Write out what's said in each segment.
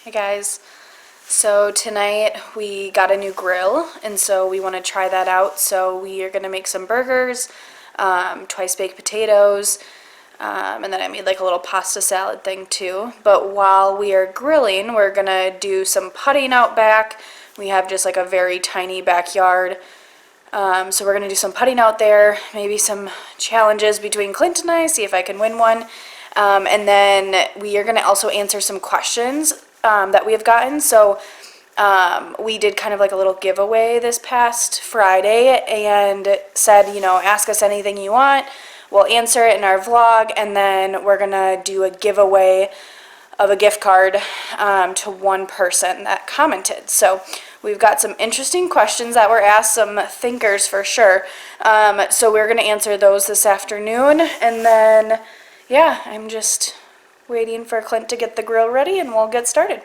Hey guys. So tonight we got a new grill, and so we want to try that out. So we are gonna make some burgers, twice baked potatoes, and then I made like a little pasta salad thing too. But while we are grilling, we're gonna do some putting out back. We have just like a very tiny backyard. So we're gonna do some putting out there, maybe some challenges between Clint and I, see if I can win one. And then we are gonna also answer some questions that we have gotten. So we did kind of like a little giveaway this past Friday and said, ask us anything you want. We'll answer it in our vlog, and then we're gonna do a giveaway of a gift card to one person that commented. So we've got some interesting questions that were asked, some thinkers for sure. So we're going to answer those this afternoon. And then, yeah, I'm just waiting for Clint to get the grill ready and we'll get started.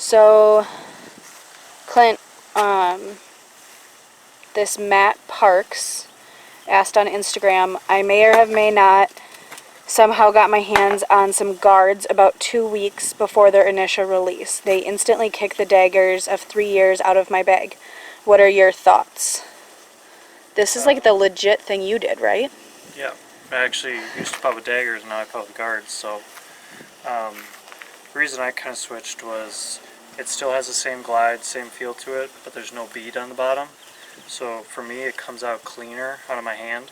So, Clint, this Matt Parks asked on Instagram, I may or may not somehow got my hands on some guards about 2 weeks before their initial release. They instantly kicked the daggers of 3 years out of my bag. What are your thoughts? This is like the legit thing you did, right? Yeah, I actually used to putt with daggers and now I putt with guards, so the reason I kind of switched was it still has the same glide, same feel to it, but there's no bead on the bottom. So for me it comes out cleaner out of my hand.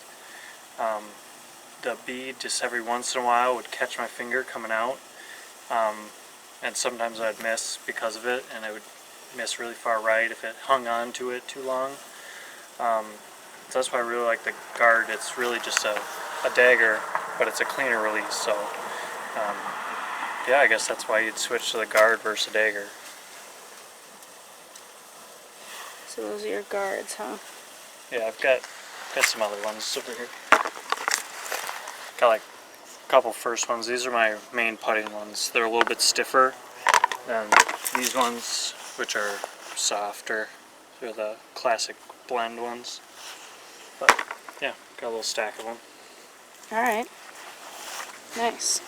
The bead just every once in a while would catch my finger coming out, and sometimes I'd miss because of it, and I would miss really far right if it hung on to it too long. So that's why I really like the guard. It's really just a dagger, but it's a cleaner release. So yeah, I guess that's why you'd switch to the guard versus a dagger. So those are your guards, huh? Yeah, I've got some other ones over here. Got like a couple first ones. These are my main putting ones. They're a little bit stiffer than these ones, which are softer. They're the classic blend ones. But yeah, got a little stack of them. Alright. Nice.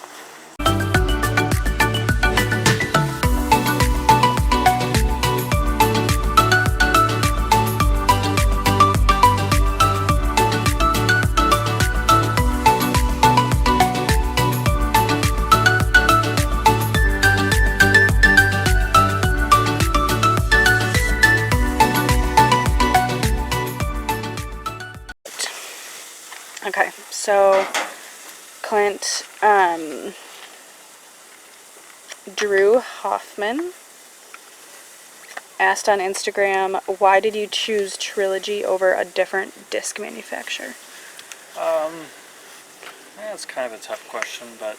Okay, so Clint, Drew Hoffman asked on Instagram, why did you choose Trilogy over a different disc manufacturer? Yeah, it's kind of a tough question, but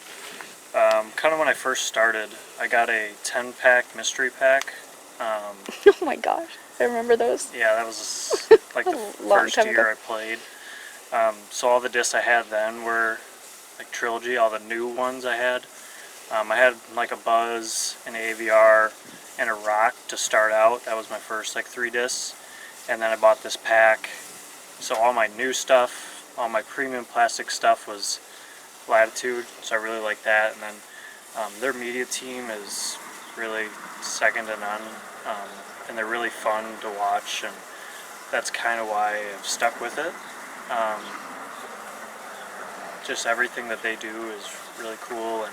kind of when I first started, I got a 10-pack mystery pack. Oh my gosh, I remember those. Yeah, that was like the Long first time year ago. I played. So all the discs I had then were like Trilogy, all the new ones I had. I had like a Buzz, an AVR, and a Rock to start out. That was my first like 3 discs. And then I bought this pack. So all my new stuff, all my premium plastic stuff was Latitude, so I really like that. And then their media team is really second to none. And they're really fun to watch, and that's kind of why I've stuck with it. Just everything that they do is really cool, and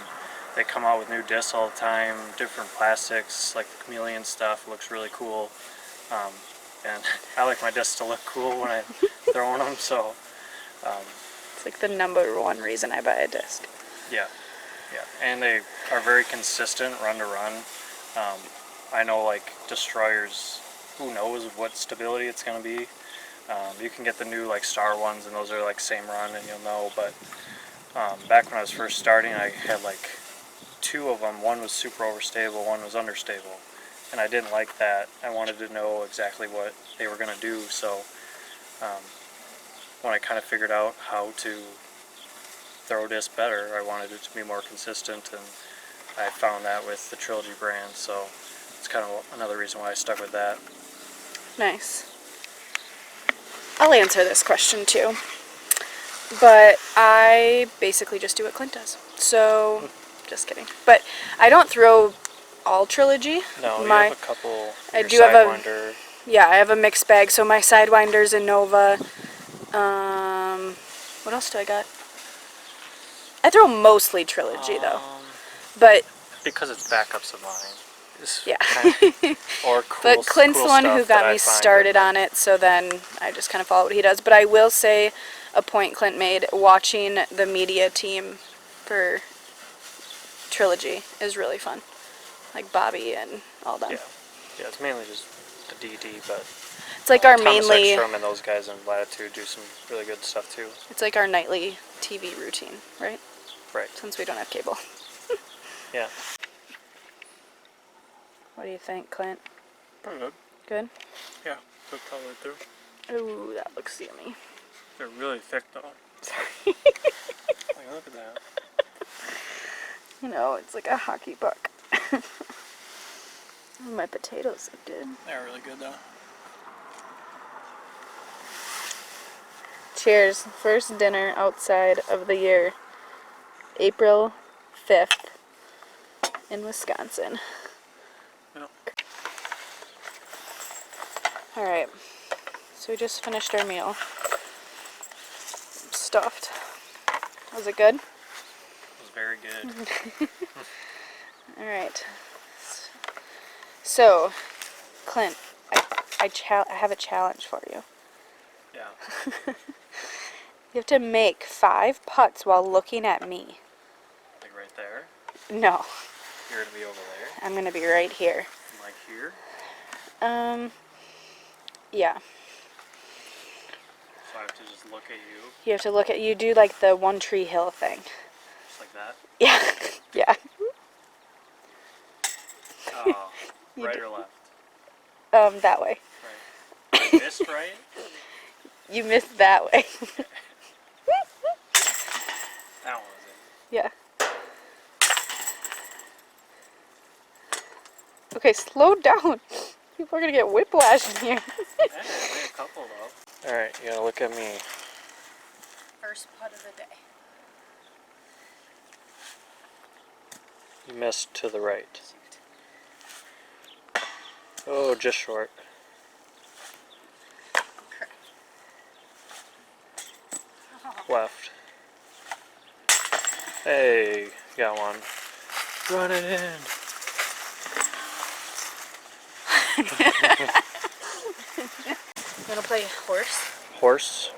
they come out with new discs all the time, different plastics, like the chameleon stuff looks really cool. and I like my discs to look cool when I'm throwing them. So It's like the number one reason I buy a disc. yeah, and they are very consistent run to run. I know like destroyers, who knows what stability it's going to be. You can get the new like Star ones, and those are like same run, and you'll know. But back when I was first starting, I had like 2 of them. One was super overstable, one was understable, and I didn't like that. I wanted to know exactly what they were going to do. So when I kind of figured out how to throw disc better, I wanted it to be more consistent, and I found that with the Trilogy brand. So it's kind of another reason why I stuck with that. Nice. I'll answer this question too. But I basically just do what Clint does. So, just kidding. But I don't throw all Trilogy. No, you My- have a couple. I your do have a- Sidewinder. Yeah, I have a mixed bag. So my Sidewinder's a Nova. What else do I got? I throw mostly Trilogy though. But Because it's backups of mine. It's yeah. or cool. But Clint's cool the one stuff who that got I me find started that- on it, so then I just kind of follow what he does. But I will say a point Clint made, watching the media team for Trilogy is really fun. Like Bobby and all them. Yeah, it's mainly just the DD, but It's like our Thomas mainly, Ekstrom and those guys in Latitude do some really good stuff too. it's like our nightly TV routine, right? Right. Since we don't have cable. Yeah. What do you think, Clint? Pretty good. Good? Yeah, took all the way through. Ooh, that looks yummy. They're really thick though. Like, look at that. You know, it's like a hockey puck. My potatoes look good. They're really good though. Cheers. First dinner outside of the year. April 5th in Wisconsin. Yep. Alright. So we just finished our meal. Stuffed. Was it good? It was very good. Alright. So, Clint, I have a challenge for you. Yeah. You have to make 5 putts while looking at me. Like right there. No, You're gonna be over there. I'm gonna be right here. And like here. Yeah. So I have to just look at you, You have to look at, you do like the One Tree Hill thing. just like that. Yeah, yeah. Oh, You right do- or left? That way. Right. I missed right. You missed that way. That one was it. Yeah. Okay, slow down. People are gonna get whiplash in here. Hey, I made a couple though. All right, you gotta look at me. First putt of the day. You missed to the right. Oh, just short. Left. Hey, got one. Run it in. You wanna play horse? Horse?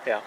Yeah.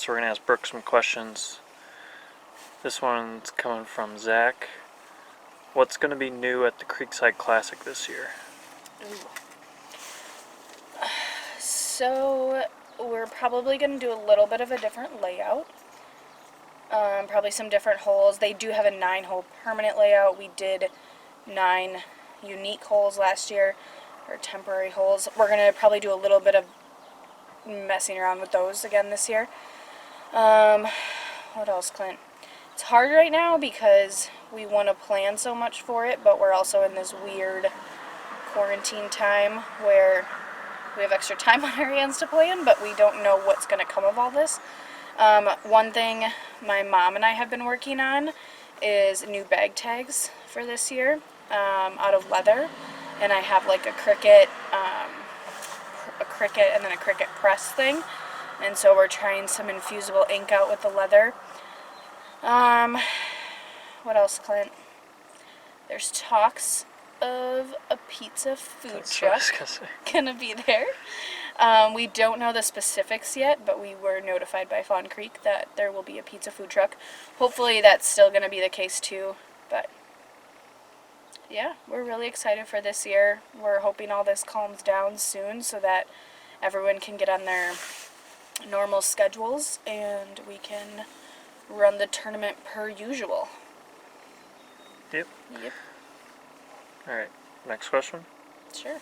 So we're gonna ask Brooke some questions. This one's coming from Zach. What's gonna be new at the Creekside Classic this year? So we're probably going to do a little bit of a different layout. Probably some different holes. They do have a 9-hole permanent layout. We did 9 unique holes last year, or temporary holes. We're going to probably do a little bit of messing around with those again this year. What else, Clint? It's hard right now because we want to plan so much for it, but we're also in this weird quarantine time where we have extra time on our hands to plan, but we don't know what's going to come of all this. One thing my mom and I have been working on is new bag tags for this year, out of leather, and I have like a Cricut and then a Cricut press thing, and so we're trying some infusible ink out with the leather. What else, Clint? There's talks of a pizza food That's what I was truck gonna say. gonna be there. We don't know the specifics yet, but we were notified by Fawn Creek that there will be a pizza food truck. Hopefully that's still gonna be the case too, but yeah, we're really excited for this year. We're hoping all this calms down soon so that everyone can get on their normal schedules and we can run the tournament per usual. Yep. Yep, Alright, next question. sure.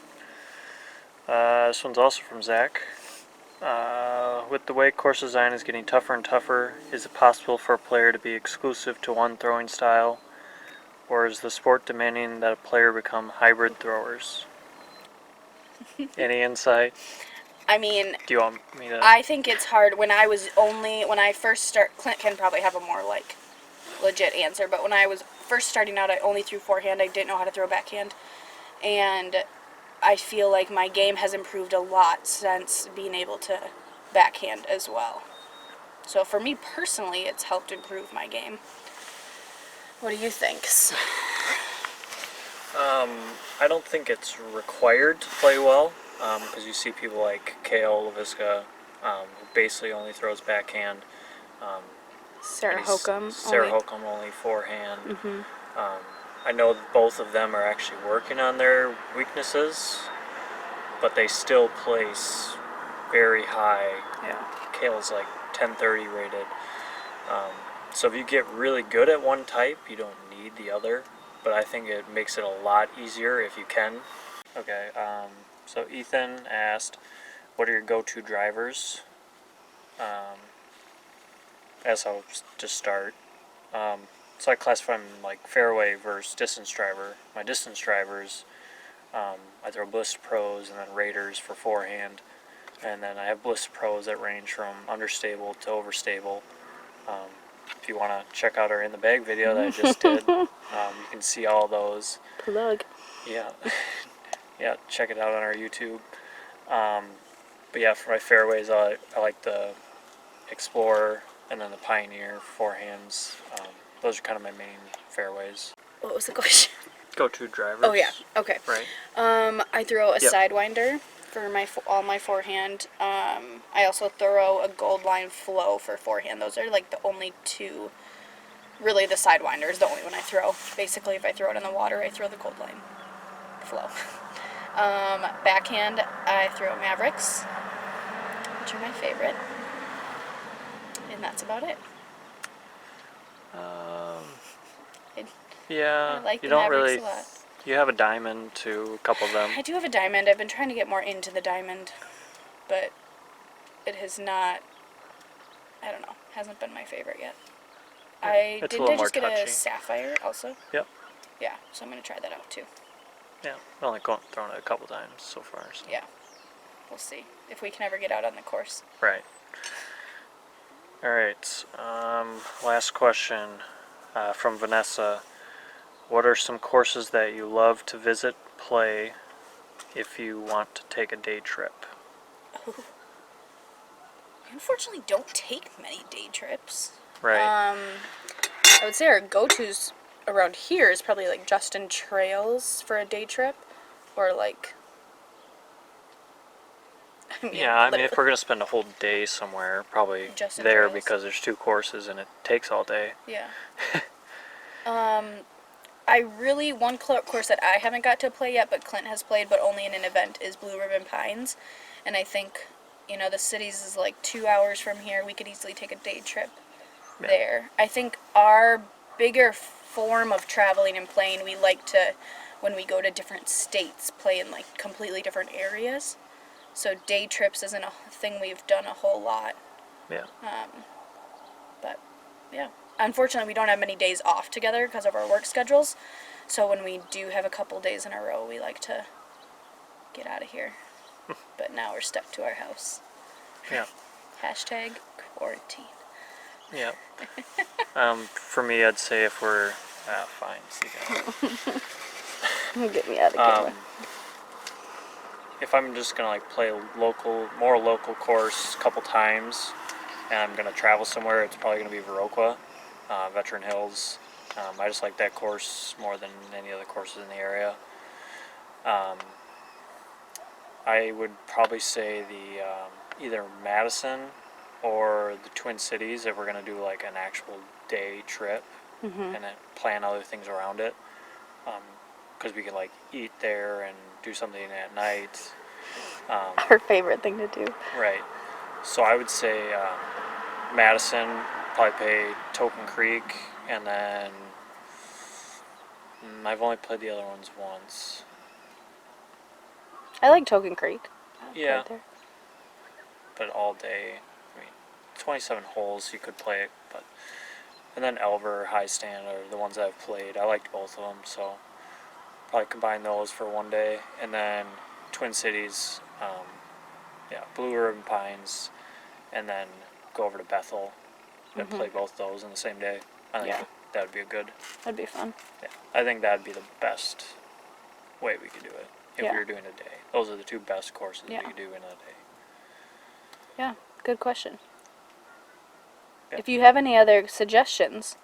This one's also from Zach. With the way course design is getting tougher and tougher, is it possible for a player to be exclusive to one throwing style? Or is the sport demanding that a player become hybrid throwers? Any insight? I mean, Do you want me to? I think it's hard. When I first start, Clint can probably have a more like legit answer, but when I was first starting out, I only threw forehand. I didn't know how to throw backhand, and I feel like my game has improved a lot since being able to backhand as well. So for me personally, it's helped improve my game. What do you think? I don't think it's required to play well, because you see people like Kale LaVisca, who basically only throws backhand. Sarah and he's- Hokum. Sarah only- Hokum only forehand. I know that both of them are actually working on their weaknesses, but they still place very high. Yeah. Kale's like 1030 rated. So if you get really good at one type, you don't need the other. But I think it makes it a lot easier if you can. Okay, so Ethan asked, what are your go-to drivers? As I'll just start. So I classify them like fairway versus distance driver. My distance drivers, I throw Bliss Pros and then Raiders for forehand. And then I have Bliss Pros that range from understable to overstable. If you want to check out our In the Bag video that I just did, you can see all those. Plug. Yeah, yeah, check it out on our YouTube. But yeah, for my fairways, I like the Explorer and then the Pioneer forehands. Those are kind of my main fairways. What was the question? Go-to drivers. Oh yeah. Okay. Right. I throw a Yep. Sidewinder for all my forehand. I also throw a Gold Line Flow for forehand. Those are like the only two. Really, the Sidewinder is the only one I throw. Basically, if I throw it in the water, I throw the Gold Line Flow. Backhand, I throw Mavericks, which are my favorite, and that's about it. Yeah, I like you the don't Mavericks really. a lot. You have a diamond to a couple of them. I do have a diamond. I've been trying to get more into the diamond, but it has not. I don't know. Hasn't been my favorite yet. It's a Didn't little I just more get a touchy. sapphire also? Yep. Yeah, so I'm gonna try that out too. Yeah, I've only thrown it a couple times so far. So. Yeah, we'll see if we can ever get out on the course. Right. All right. Last question from Vanessa. What are some courses that you love to visit, play, if you want to take a day trip? I unfortunately don't take many day trips. Right. I would say our go-tos around here is probably like Justin Trails for a day trip, or like Yeah, I mean, if literally. we're gonna spend a whole day somewhere, probably Just in there trails. because there's 2 courses and it takes all day. Yeah. One course that I haven't got to play yet, but Clint has played, but only in an event, is Blue Ribbon Pines. And I think, the cities is like 2 hours from here. We could easily take a day trip Yeah. there. I think our bigger form of traveling and playing, we like to, when we go to different states, play in like completely different areas. So day trips isn't a thing we've done a whole lot. Yeah. But yeah, unfortunately, we don't have many days off together because of our work schedules. So when we do have a couple days in a row, we like to get out of here. But now we're stuck to our house. Yeah. Hashtag quarantine. Yeah. For me, I'd say if we're fine. See that. Get me out of camera. If I'm just gonna like play a more local course a couple times, and I'm gonna travel somewhere, it's probably gonna be Viroqua, Veteran Hills. I just like that course more than any other courses in the area. I would probably say the either Madison or the Twin Cities if we're gonna do like an actual day trip and then plan other things around it. Because we can like eat there and do something at night. Her favorite thing to do. Right. So I would say Madison, probably pay Token Creek, and then I've only played the other ones once. I like Token Creek. Yeah. Right there. But all day. I mean, 27 holes you could play it, but and then Elver, High Stand are the ones that I've played. I liked both of them, so probably combine those for one day, and then Twin Cities, Blue Ribbon Pines, and then go over to Bethel and play both those in the same day. I think Yeah. that would be a good. That'd be fun. Yeah, I think that'd be the best way we could do it if Yeah. we were doing a day. Those are the 2 best courses Yeah. we could do in a day. Yeah, good question. Yeah. If you have any other suggestions,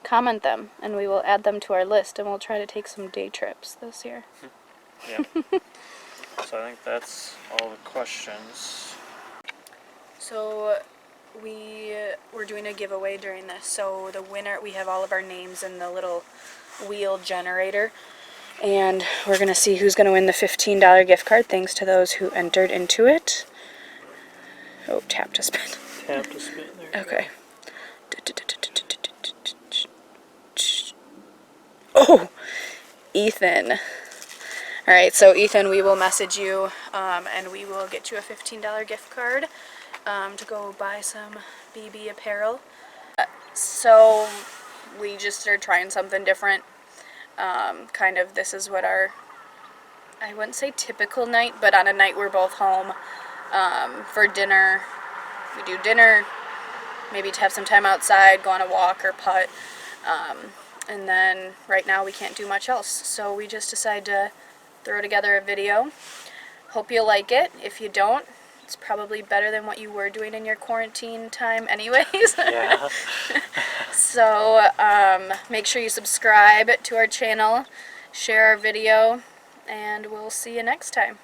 comment them and we will add them to our list and we'll try to take some day trips this year. Yeah. So I think that's all the questions. So we're doing a giveaway during this. So the winner, we have all of our names in the little wheel generator. And we're going to see who's going to win the $15 gift card thanks to those who entered into it. Oh, tap to spin. Tap to spin there. Okay. Oh, Ethan. All right, so Ethan, we will message you, and we will get you a $15 gift card to go buy some BB apparel. So we just started trying something different. This is what I wouldn't say typical night, but on a night we're both home for dinner. We do dinner, maybe to have some time outside, go on a walk or putt. And then right now we can't do much else. So we just decided to throw together a video. Hope you like it. If you don't, it's probably better than what you were doing in your quarantine time anyways. Yeah. So make sure you subscribe to our channel, share our video, and we'll see you next time.